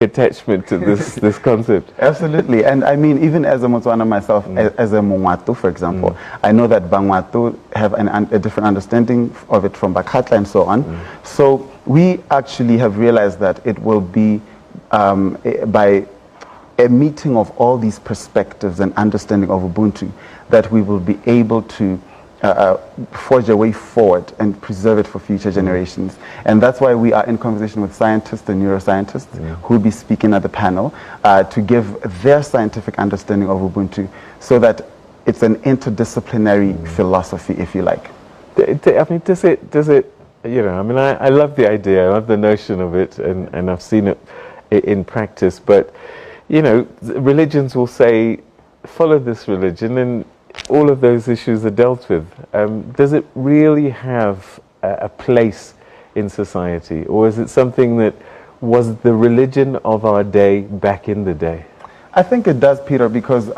attachment to this concept. Absolutely. And I mean, even as a Motswana myself, as a Mongwatu, for example, I know that Bangwatu have a different understanding of it from Bakatla and so on. So we actually have realized that it will be by a meeting of all these perspectives and understanding of Ubuntu that we will be able to forge a way forward and preserve it for future generations. And that's why we are in conversation with scientists and neuroscientists who will be speaking at the panel to give their scientific understanding of Ubuntu so that it's an interdisciplinary philosophy, if you like. I mean, does it, you know, I mean, I love the idea, I love the notion of it, and I've seen it in practice, but, you know, religions will say, follow this religion, and all of those issues are dealt with. Does it really have a place in society, or is it something that was the religion of our day back in the day? I think it does, Peter, because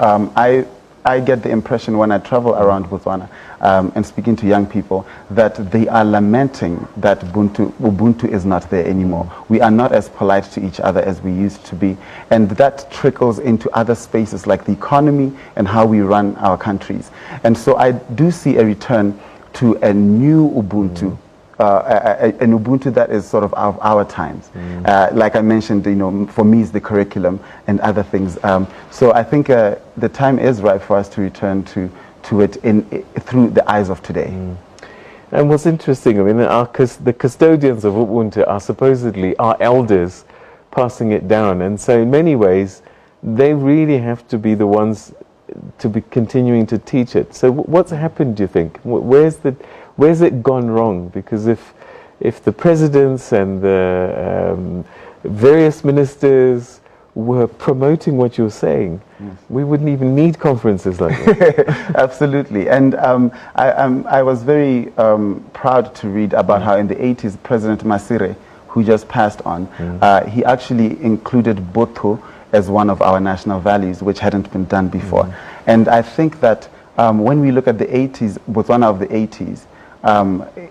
I get the impression when I travel around Botswana and speaking to young people that they are lamenting that Ubuntu is not there anymore. We are not as polite to each other as we used to be. And that trickles into other spaces like the economy and how we run our countries. And so I do see a return to a new Ubuntu. An Ubuntu that is sort of our times. Like I mentioned, you know, for me it's the curriculum and other things. So I think the time is right for us to return to it through the eyes of today. And what's interesting, I mean, the custodians of Ubuntu are supposedly our elders passing it down. And so in many ways, they really have to be the ones to be continuing to teach it. So what's happened, do you think? Where's it gone wrong? Because if the presidents and the various ministers were promoting what you're saying, we wouldn't even need conferences like that. Absolutely. And I was very proud to read about how in the 80s, President Masire, who just passed on, he actually included Botho as one of our national values, which hadn't been done before. And I think that when we look at the 80s, Botswana of the 80s,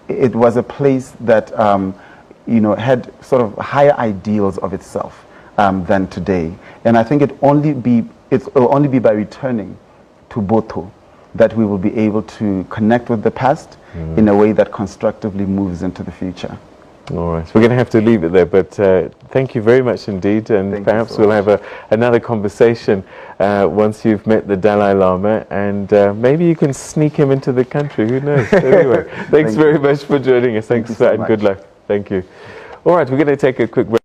it was a place that you know, had sort of higher ideals of itself than today. And I think it will only be by returning to Botho that we will be able to connect with the past in a way that constructively moves into the future. All right, we're going to have to leave it there, but thank you very much indeed, and perhaps we'll have another conversation once you've met the Dalai Lama, and maybe you can sneak him into the country, who knows. Anyway, thanks very much for joining us. Thanks, and good luck. Thank you. All right, we're going to take a quick break.